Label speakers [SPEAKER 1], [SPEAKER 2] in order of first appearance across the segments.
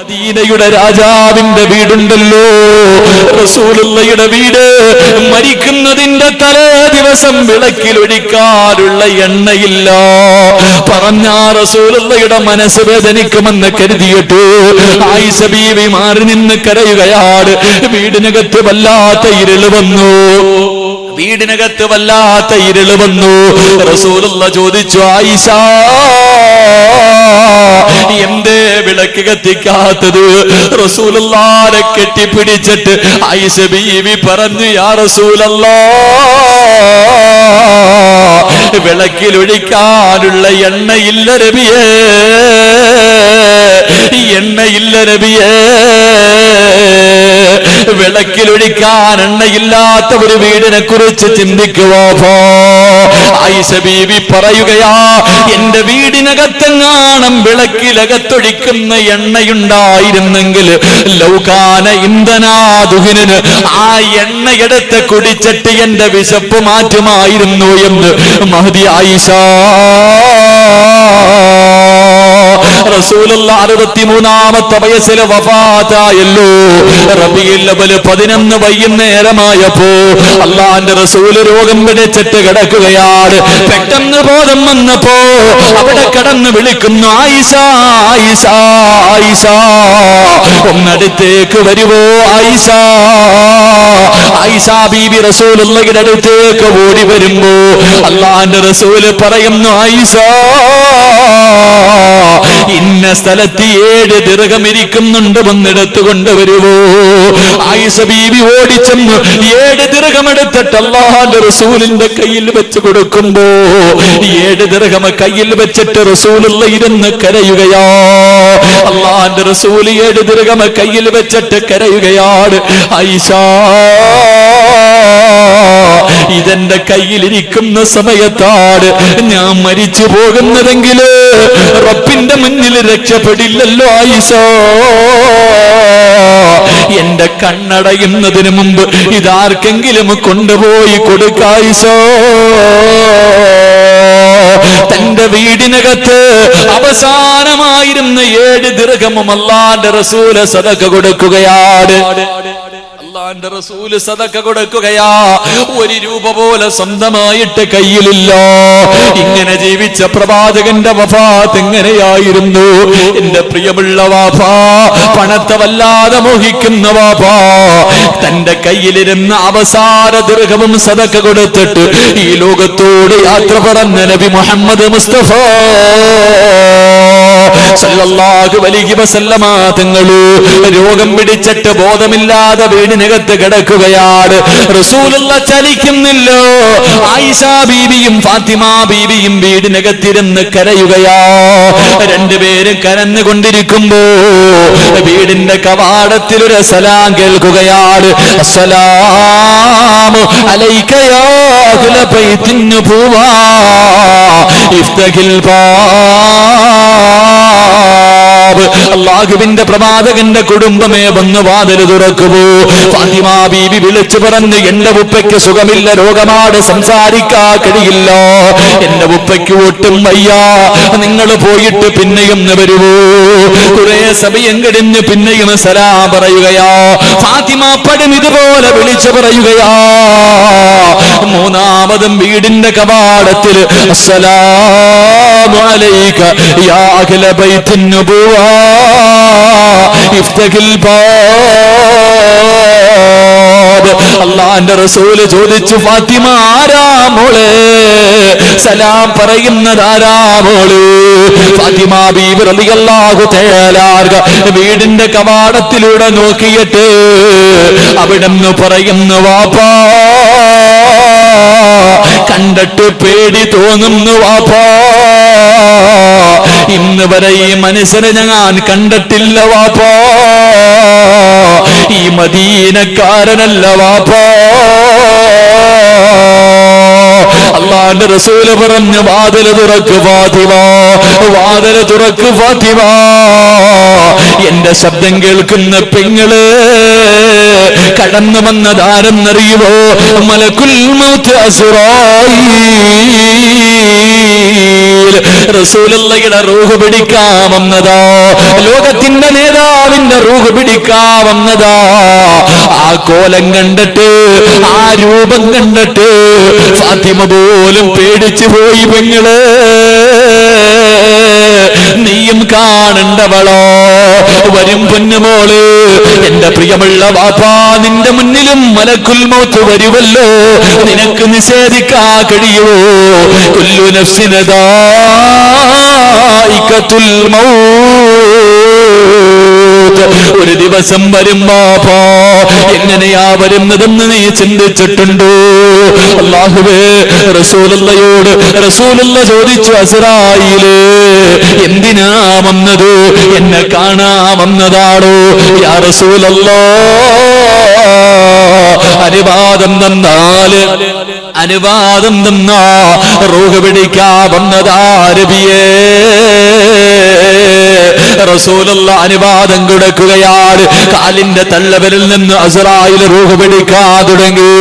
[SPEAKER 1] മദീനയുടെ രാജാവിന്റെ വീടുണ്ടല്ലോ, റസൂലുള്ളാഹിയുടെ വീട്, മരിക്കുന്നതിന്റെ തലേ ദിവസം വിളക്കിലൊഴിക്കാനുള്ള എണ്ണയില്ല. പറഞ്ഞ റസൂലുള്ളാഹിയുടെ മനസ്സ് വേദനിക്കുമെന്ന് കരുതിയിട്ട് ആയിഷ ബീവി മാറി നിന്ന് കരയുകയാണ്. വീടിനകത്ത് വല്ലാത്ത ഇരുള് വന്നു. റസൂലുള്ളാഹി ചോദിച്ചു, ആയിഷ എന്തേ വിളക്ക് കത്തിക്കാത്തത്? റസൂലുള്ളാഹിനെ കെട്ടിപ്പിടിച്ചിട്ട് ആയിഷ ബീവി പറഞ്ഞു, യാ റസൂലല്ലാഹ്, വിളക്കിലൊഴിക്കാനുള്ള എണ്ണയില്ല നബിയേ, എണ്ണയില്ല നബിയേ. വിളക്കിലൊഴിക്കാൻ എണ്ണയില്ലാത്ത ഒരു വീടിനെ കുറിച്ച് ചിന്തിക്കുവോ? ആയിഷ ബീവി പറയുകയാ, എന്റെ വീടിനകത്തെങ്ങാണം വിളക്കിലകത്തൊഴിക്കുന്ന എണ്ണയുണ്ടായിരുന്നെങ്കിൽ ലൗകാന ഇന്ധനാദുഹിന്, ആ എണ്ണയെടുത്ത് കുടിച്ചിട്ട് എന്റെ വിശപ്പ് മാറ്റുമായിരുന്നു എന്ന് മഹദി ആയിഷ. റസൂലുള്ളാഹി 63ാമത്തെ വയസ്സിൽ വഫാത്തായല്ലോ. റബീഉൽ അവ്വൽ 11 വൈകുന്നേരമായപ്പോ അല്ലാഹുവിന്റെ റസൂൽ രോഗം പിടിച്ചിട്ട് കിടക്കുകയാണ്. പെട്ടെന്ന് ബോധം വന്നപ്പോ അവിടെ കിടന്ന് വിളിക്കുന്നു, ആയിഷ ആയിഷ ആയിഷ, ഒന്നടുത്തേക്ക് വരുവോ ആയിഷ. ആയിഷ ബീബി റസൂലുള്ളാഹിയുടെ അടുത്തേക്ക് ഓടി വരുമ്പോ അല്ലാഹുവിന്റെ റസൂൽ പറയുന്നു, ആയിഷ ഇന്ന സ്ഥലത്ത് 7 ദിർഹം ഇരിക്കുന്നുണ്ട്, വന്നെടുത്ത് കൊണ്ടുവരുവോ. ആയിഷ ബീവി ഓടിച്ചെന്ന് 7 ദിർഹം എടുത്തിട്ട് അല്ലാഹുവിന്റെ റസൂലിന്റെ കയ്യിൽ വെച്ച് കൊടുക്കുമ്പോ 7 ദിർഹം കയ്യിൽ വെച്ചിട്ട് റസൂലുള്ളാഹി ഇരുന്ന് കരയുകയാ. അല്ലാഹുവിന്റെ റസൂൽ 7 ദിർഹം കയ്യിൽ വെച്ചിട്ട് കരയുകയാണ്. ആയിഷ, ഇതെന്റെ കയ്യിലിരിക്കുന്ന സമയത്താണ് ഞാൻ മരിച്ചു പോകുന്നതെങ്കിൽ റബ്ബിന്റെ മുന്നിൽ രക്ഷപ്പെടില്ലല്ലോ ആയിഷ. എന്റെ കണ്ണടയുന്നതിന് മുമ്പ് ഇതാർക്കെങ്കിലും കൊണ്ടുപോയി കൊടുക്കായിഷ. തന്റെ വീടിനകത്ത് അവസാനമായിരുന്ന 7 ദിർഹമും അല്ലാഹുവിന്റെ റസൂല് സദഖ കൊടുക്കുകയാണ്. അല്ലാഹുവിന്റെ റസൂല് സദഖ കൊടുക്കുകയാ. 1 രൂപ പോലെ സ്വന്തമായിട്ട് കയ്യിലില്ല. ഇങ്ങനെ ജീവിച്ച പ്രവാചകന്റെ വഫാത്ത് എങ്ങനെയായിരുന്നു? എന്റെ പ്രിയമുള്ള വാപ്പാ, പണത്തെ വല്ലാതെ മോഹിക്കുന്ന വാപ്പാ, തന്റെ കയ്യിലിരുന്ന അവസാന ദിർഹവും സദഖ കൊടുത്തിട്ട് ഈ ലോകത്തോട് യാത്ര പറഞ്ഞ നബി മുഹമ്മദ് മുസ്തഫ സല്ലല്ലാഹു അലൈഹി വസല്ലമ തങ്ങള് രോഗം പിടിച്ചിട്ട് ബോധമില്ലാതെ വീടിനകത്ത് കിടക്കുകയാണ്. റസൂലുള്ളാഹി ചലിക്കുന്നില്ല. ആയിഷ ബീവിയും ഫാത്തിമ ബീവിയും വീടിനകത്തിരുന്ന് കരയുകയാ. രണ്ടുപേരും കരഞ്ഞുകൊണ്ടിരിക്കുമ്പോ വീടിന്റെ കവാടത്തിൽ ഒരു സലാം കേൾക്കുകയാണ്. അസ്സലാമു അലൈക യാ അഹ്ല ബൈത്തിൻ നബുവ ഇഫ്തഹിൽ ബാബ്. അല്ലാഹുവിന്റെ പ്രവാചകന്റെ കുടുംബമേ വന്ന് വാതിൽ തുറക്കുമോ. ഫാത്തിമ ബീവി വിളിച്ചു പറഞ്ഞു, എന്റെ ഉപ്പയ്ക്ക് സുഖമില്ല, രോഗമാണ്, സംസാരിക്കാൻ കഴിയില്ല, എന്റെ ഉപ്പയ്ക്ക് ഒട്ടും വയ്യ, നിങ്ങൾ പോയിട്ട് പിന്നെയും വരുവോ. കുറെ സമയം കഴിഞ്ഞ് പിന്നെയും സലാം പറയുകയാ. ഫാത്തിമ പടം ഇതുപോലെ വിളിച്ചു പറയുകയാ. മൂന്നാമതും വീടിന്റെ കവാടത്തിൽ അസ്സലാമു അലൈക യാ അഹ്ല ബൈത്തിൻ നബുവ ഇഫ്തഹിൽ ബാബ്. അല്ലാഹുവിന്റെ റസൂല് ചോദിച്ചു, ഫാത്തിമ ആരാ മോളെ? സലാം പറയുന്നത് ആരാ മോള്? ഫാത്തിമ ബീവി റളിയല്ലാഹു തആല വീടിന്റെ കവാടത്തിലൂടെ നോക്കിയിട്ട് അവിടെന്ന് പറയുന്നു, വാപ്പാ കണ്ടിട്ട് പേടി തോന്നുന്നു വാപ്പാ, ഇന്ന് വരെ ഈ മനുഷ്യനെ ഞാൻ കണ്ടിട്ടില്ല വാപ്പാ, ഈ മദീനക്കാരനല്ല വാപ്പാ. അല്ലാഹുവിന്റെ റസൂല് പറഞ്ഞു, വാതിൽ തുറക്ക് ഫാത്തിമ, വാതിൽ തുറക്ക് ഫാത്തിമ. എന്റെ ശബ്ദം കേൾക്കുന്ന പെങ്ങള് കടന്നു വന്നതാരെന്നറിയുമോ? മലക്കുൽ മൗത്ത് അസ്റായീൽ. റസൂലുള്ളാഹിയുടെ റൂഹ് പിടിക്കാമെന്നതാ, ലോകത്തിന്റെ നേതാവിന്റെ റൂഹ് പിടിക്കാമെന്നതാ. ആ കോലം കണ്ടിട്ട്, ആ രൂപം കണ്ടിട്ട് ഫാത്തിമ പോലും പേടിച്ചു പോയി. പെങ്ങള്, നീയും കാണണ്ടവളോ? വരും പൊന്നുമോള്, എന്റെ പ്രിയമുള്ള വാപ്പാ, നിന്റെ മുന്നിലും മലക്കുൽ മൗത്ത് വരുമല്ലോ, നിനക്ക് നിഷേധിക്കാ കഴിയുമോ? കുല്ലു നഫ്സിൻ ദായിഖത്തുൽ മൗത്ത്. ഒരു ദിവസം വരും വാപ്പാ, എങ്ങനെയാ വരുന്നതെന്ന് നീ ചിന്തിച്ചിട്ടുണ്ടോ? അല്ലാഹുവേ, റസൂലുള്ളാഹിയോട് റസൂലുള്ള ചോദിച്ചു, അസ്റായീലേ, എന്തിനാ വന്നത്? എന്നെ കാണാമെന്നതാണോ? യാ റസൂലല്ലാഹ്, അനുവാദം തന്നാ റൂഹ് പിടിക്കാമെന്നതാ നബിയേ. റസൂലുള്ള അനുവാദം കൊടുക്കുകയാണ്. കാലിന്റെ തള്ളവരിൽ നിന്ന് അസ്റായീൽ റൂഹ് പിടിക്കാൻ തുടങ്ങി.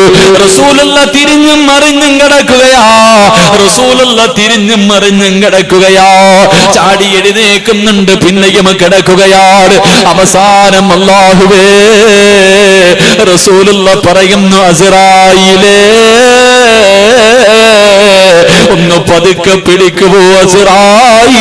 [SPEAKER 1] റസൂലുള്ള തിരിഞ്ഞും മറിഞ്ഞും കിടക്കുകയാ. ചാടി എഴുന്നേക്കുന്നുണ്ട്, പിന്നെയും കിടക്കുകയാണ്. അവസാനം അല്ലാഹുവേ, റസൂലുള്ള പറയുന്നു, അസ്റായീലേ, ഒന്ന് പതുക്കെ പിടിക്കുമോ അസ്റായീൽ?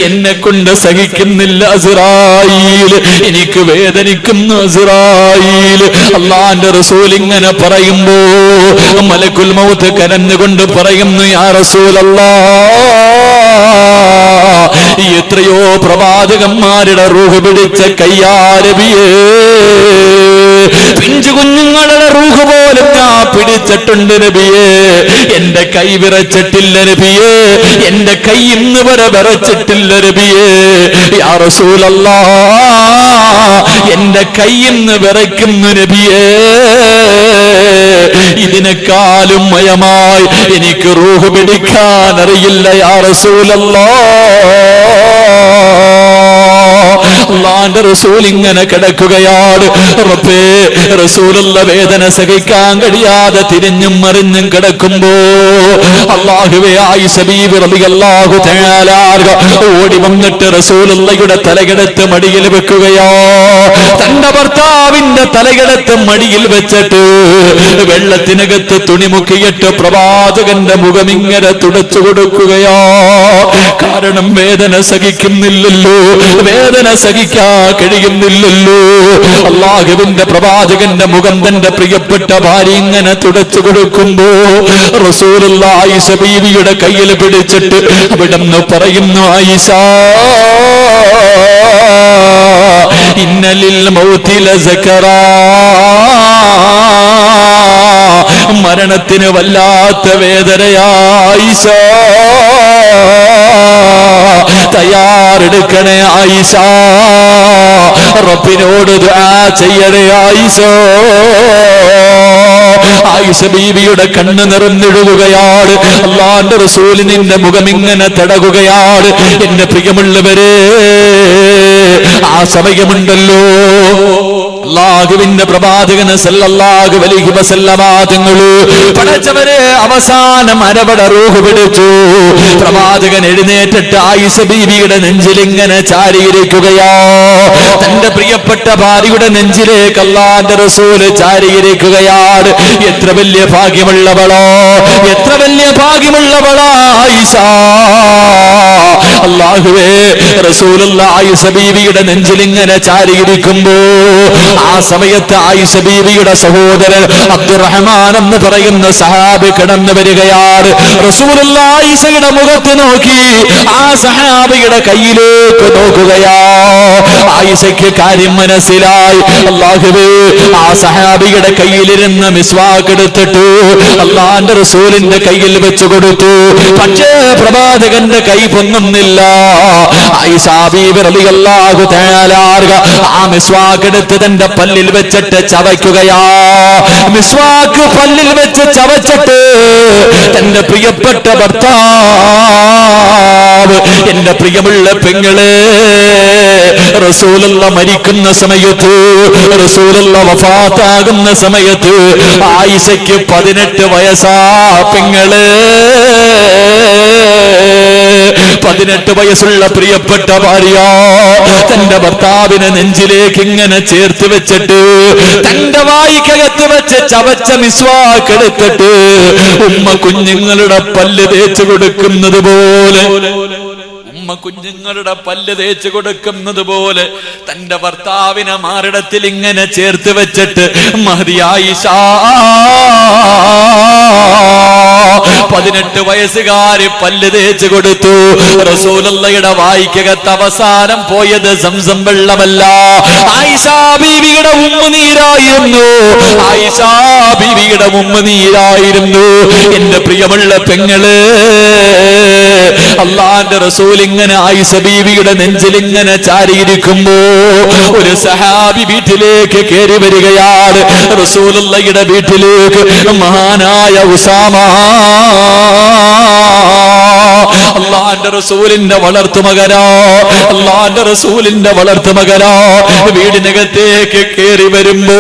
[SPEAKER 1] എന്നെ കൊണ്ട് സഹിക്കുന്നില്ല അസ്റായീൽ, എനിക്ക് വേദനിക്കുന്നു അസ്റായീൽ. അല്ലാഹുവിന്റെ റസൂൽ ഇങ്ങനെ പറയുമ്പോ മലക്കുൽ മൗത്ത് കരഞ്ഞുകൊണ്ട് പറയുന്നു, യാ റസൂലല്ലാഹ്, എത്രയോ പ്രവാചകന്മാരുടെ റൂഹ് പിടിച്ച കയ്യാ നബിയേ, പിഞ്ചു കുഞ്ഞുങ്ങളുടെ റൂഹ് പോലും ഞാൻ പിടിച്ചിട്ടുണ്ട് നബിയേ. എന്റെ കൈ വിറച്ചിട്ടില്ല നബിയേ, എന്റെ കൈ ഇന്ന് വരെ വിറച്ചിട്ടില്ല നബിയേ. യാ റസൂലല്ലാഹ്, എന്റെ കൈ ഇന്ന് വിറയ്ക്കുന്നു നബിയേ. ഇതിനേക്കാളും മയമായി എനിക്ക് റൂഹ് പിടിക്കാൻ അറിയില്ല യാ റസൂലല്ലാഹ്. അല്ലാഹുവിന്റെ റസൂൽ ഇങ്ങനെ കിടക്കുകയാണ്. റബ്ബേ, റസൂലുള്ള വേദന സഹിക്കാൻ കഴിയാതെ തിരിഞ്ഞും മറിഞ്ഞും കിടക്കുമ്പോ അല്ലാഹുവേ, ആയിഷ ബീവി റളിയല്ലാഹു തആല ഓടി വന്നിട്ട് റസൂലുള്ളാഹിയുടെ തലയെടുത്ത് മടിയിൽ വെക്കുകയോ. തന്റെ ഭർത്താവിന്റെ തലയെടുത്ത് മടിയിൽ വെച്ചിട്ട് വെള്ളത്തിനകത്ത് തുണി മുക്കിയിട്ട് പ്രവാചകന്റെ മുഖം ഇങ്ങനെ തുടച്ചു കൊടുക്കുകയോ. കാരണം വേദന സഹിക്കുന്നില്ലല്ലോ, വേദന സഹിക്കാൻ കഴിയുന്നില്ലല്ലോ. അല്ലാഹുവിന്റെ പ്രവാചകന്റെ മുഖം തന്റെ പ്രിയപ്പെട്ട ഭാര്യ ഇങ്ങനെ തുടച്ചു കൊടുക്കുമ്പോ റസൂലുള്ളാഹി ആയിഷ ബീവിയുടെ കയ്യിൽ പിടിച്ചിട്ട് അവിടുന്ന് പറയുന്നു, ആയിഷ, ഇന്നലിൽ മൗതി ലസകറാ, മരണത്തിന് വല്ലാത്ത വേദനയാ ആയിഷ, തയ്യാറെടുക്കണേ ആയിഷ, റബ്ബിനോട് ദുആ ചെയ്യണേ ആയിഷ. ആയിഷ ബീവിയുടെ കണ്ണ് നിറഞ്ഞൊഴുകുകയാണ്. അല്ലാഹുവിന്റെ റസൂൽ നിന്റെ മുഖം ഇങ്ങനെ തടകുകയാണ്. എന്റെ പ്രിയമുള്ളവരെ, ആ സമയമുണ്ടല്ലോ അല്ലാഹുവിന്റെ പ്രവാചകന് സല്ലല്ലാഹു അലൈഹി വസല്ലമ തങ്ങള് പടച്ചവരെ അവസാനം അരവട റൂഹ് പിടിച്ചു. പ്രവാചകൻ എഴുന്നേറ്റിട്ട് ആയിഷ ബീവിയുടെ നെഞ്ചിൽ ഇങ്ങനെ ചാരിയിരിക്കുകയാ. തന്റെ പ്രിയപ്പെട്ട ഭാര്യയുടെ നെഞ്ചിലേക്ക് അല്ലാഹുവിന്റെ റസൂല് ചാരിയിരിക്കുകയാണ്. എത്ര വലിയ ഭാഗ്യമുള്ളവളോ, എത്ര വലിയ ഭാഗ്യമുള്ളവളാ ആയിഷ. അല്ലാഹുവേ, റസൂലുള്ളാഹി ആയിഷ ബീവിയുടെ നെഞ്ചിൽ ഇങ്ങനെ ചാരിയിരിക്കുമ്പോ ആ സമയത്ത് ആയിഷ ബീവിയുടെ സഹോദരൻ അബ്ദുറഹ്മാൻ എന്ന് പറയുന്ന സഹാബി കടന്നു വരികയാണ്. റസൂലുള്ളാഹി ആയിഷയുടെ മുഖത്ത് നോക്കി ആ സഹാബിയുടെ കയ്യിലേക്ക് നോക്കുകയാ. ആയിഷയ്ക്ക് കാര്യം മനസ്സിലായി. അല്ലാഹുവേ, ആ സഹാബിയുടെ കയ്യിലിരുന്ന് മിസ്വാക്ക് എടുത്തിട്ട് അല്ലാഹുവിന്റെ റസൂലിന്റെ കയ്യിൽ വെച്ചു കൊടുത്തു. പക്ഷേ പ്രവാചകന്റെ കൈ പൊങ്ങുന്നില്ല. ആയിഷ ബീവി റളിയല്ലാഹു തആല ആ മിസ്വാക്ക് എടുത്ത് തന്റെ പല്ലിൽ വെച്ചിട്ട് ചവയ്ക്കുകയാ. മിസ്വാക്ക് പല്ലിൽ വെച്ച് ചവച്ചിട്ട് തന്റെ പ്രിയപ്പെട്ട ഭർത്താവ്, എന്റെ പ്രിയമുള്ള പെങ്ങളെ, റസൂലുള്ള മരിക്കുന്ന സമയത്ത്, റസൂലുള്ള വഫാത്താകുന്ന സമയത്ത് ആയിഷയ്ക്ക് 18 വയസ്സാ പെങ്ങള്. 18 വയസ്സുള്ള പ്രിയപ്പെട്ട ഭാര്യ തന്റെ ഭർത്താവിനെ നെഞ്ചിലേക്ക് ഇങ്ങനെ ചേർത്ത് വെച്ചിട്ട് തന്റെ വായിക്കകത്ത് വെച്ച് ചവച്ച മിസ്വാക്ക് എടുത്തിട്ട് ഉമ്മ കുഞ്ഞുങ്ങളുടെ പല്ല് തേച്ചു കൊടുക്കുന്നത് പോലെ, ഉമ്മ കുഞ്ഞുങ്ങളുടെ പല്ല് തേച്ചു കൊടുക്കുന്നത് പോലെ തന്റെ ഭർത്താവിനെ മാറിടത്തിൽ ഇങ്ങനെ ചേർത്ത് വെച്ചിട്ട് മഹദി ആയിഷ 18 വയസ്സുകാരി പല്ല് തേച്ചു കൊടുത്തു. റസൂലുള്ളാഹിയുടെ വായിക്കകത്ത് അവസാനം പോയത് സംസം വെള്ളമല്ല, ആയിഷ ബീവിയുടെ ഉമ്മനീരായിരുന്നു. ആയിഷ ബീവിയുടെ ഉമ്മനീരായിരുന്നു. എന്റെ പ്രിയമുള്ള പെങ്ങള്, അള്ളാന്റെ റസൂൽ ഇങ്ങനെ ആയിഷ ബീവിയുടെ നെഞ്ചിൽ ഇങ്ങനെ ചാരിയിരിക്കുമ്പോ ഒരു സഹാബി വീട്ടിലേക്ക് കയറി വരികയാണ്. റസൂലുള്ളാഹിയുടെ വീട്ടിലേക്ക് മഹാനായ ഉസാമ, അള്ളാന്റെ റസൂലിന്റെ വളർത്തുമകനാ, അള്ളാന്റെ റസൂലിന്റെ വളർത്തുമകനാ വീടിനകത്തേക്ക് കയറി വരുമ്പോ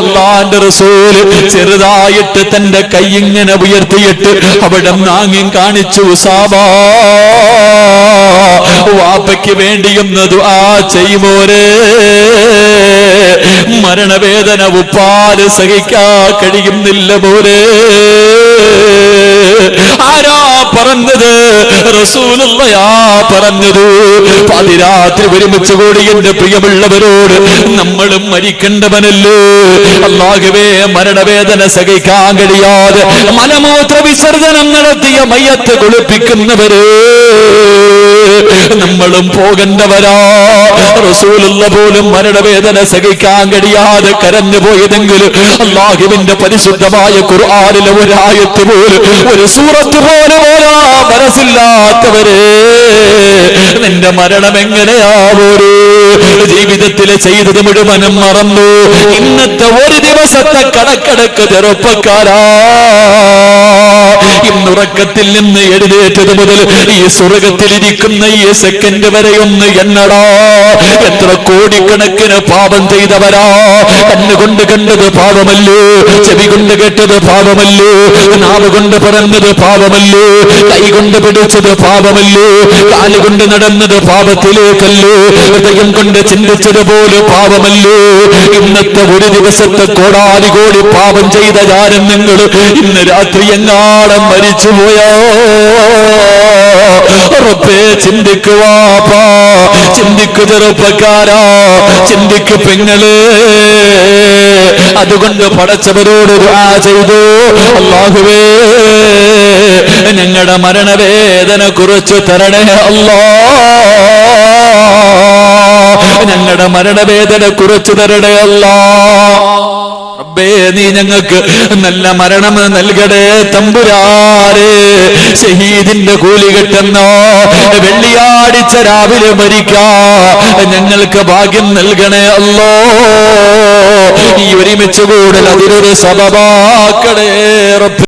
[SPEAKER 1] അള്ളാന്റെ റസൂൽ ചെറുതായിട്ട് തന്റെ കൈ ഇങ്ങനെ ഉയർത്തിയിട്ട് അവിടെ നാങ്ങി കാണിച്ചു, ഉസാമ വാപ്പയ്ക്ക് വേണ്ടിയൊന്ന് ദുആ ചെയ്യുമോരേ, മരണവേദന ഉപ്പാല് സഹിക്കാൻ കഴിയുന്നില്ല മോരേ. ആരാ പറഞ്ഞത്? റസൂലുള്ളാഹിയാ പറഞ്ഞത്. പാതിരാത്രി ഒരുമിച്ച് കൂടി എന്റെ പ്രിയമുള്ളവരോട് നമ്മളും മരിക്കേണ്ടവനല്ലേ, അല്ലാഹുവേ മരണവേദന സഹിക്കാൻ കഴിയാതെ മലമൂത്ര വിസർജനം നടത്തിയ മയ്യത്ത് കുളിപ്പിക്കുന്നവര് നമ്മളും പോകേണ്ടവരാ. റസൂലുള്ള പോലും മരണവേദന സഹിക്കാൻ കഴിയാതെ കരഞ്ഞു പോയതെങ്കിലും അല്ലാഹുവിന്റെ പരിശുദ്ധമായ ഖുർആനിലെ ഒരായത്ത് പോലും, ഒരു സൂറത്ത് പോലും മനസ്സില്ലാത്തവര് നിന്റെ മരണം എങ്ങനെയാവോരൂ? ജീവിതത്തിലെ ചെയ്തത് മുഴുവനും മറന്നു. ഇന്നത്തെ ഒരു ദിവസത്തെ കണക്കടക്ക് ചെറുപ്പക്കാരാ, ഇന്നുറക്കത്തിൽ നിന്ന് എഴുന്നേറ്റത് മുതൽ ഈ സ്വർഗത്തിലിരിക്കുന്ന ഈ സെക്കൻഡ് വരെ ഒന്ന് എണ്ണടാ. എത്ര കോടിക്കണക്കിന് പാപം ചെയ്തവരാ. കണ്ണുകൊണ്ട് കണ്ടത് പാപമല്ലോ, ചെവി കൊണ്ട് കേട്ടത് പാപമല്ലോ, നാവ് കൊണ്ട് പറഞ്ഞത് പാപമല്ലോ, കൈ കൊണ്ട് പിടിച്ചത് പാപമല്ലോ, കാലുകൊണ്ട് നടന്നത് പാപത്തിലേക്കല്ലോ, ഹൃദയം കൊണ്ട് ചിന്തിച്ചതുപോലെ പാപമല്ലോ. ഇന്നത്തെ ഒരു ദിവസത്തെ കോടാനുകോടി പാപം ചെയ്ത ഞാനും നിങ്ങൾ ഇന്ന് രാത്രി എങ്ങാളം മരിച്ചുപോയോ? റബ്ബേ ചിന്തിക്കുവാപ്പാ, ചിന്തിക്കു ചെറുപ്പക്കാരാ, ചിന്തിക്കു പെങ്ങള്. അതുകൊണ്ട് പടച്ചവരോട് ദുആ ചെയ്തു, അല്ലാഹുവേ ഞങ്ങളുടെ മരണവേദന കുറിച്ച് തരണേ അല്ലാ, ഞങ്ങളുടെ മരണവേദന കുറിച്ച് തരണേ അല്ലാ. റബ്ബേ നീ ഞങ്ങൾക്ക് നല്ല മരണം നൽകടേ തമ്പുരാനെ. ഷഹീദിന്റെ കൂലി കിട്ടുന്ന വെള്ളിയാഴ്ച രാവിലെ മരിക്കാ ഞങ്ങൾക്ക് ഭാഗ്യം നൽകണേ അല്ലോ. ഈ ഒരുമിച്ച് കൂടൽ അതിനൊരു സബബാക്കണേ റബ്ബേ.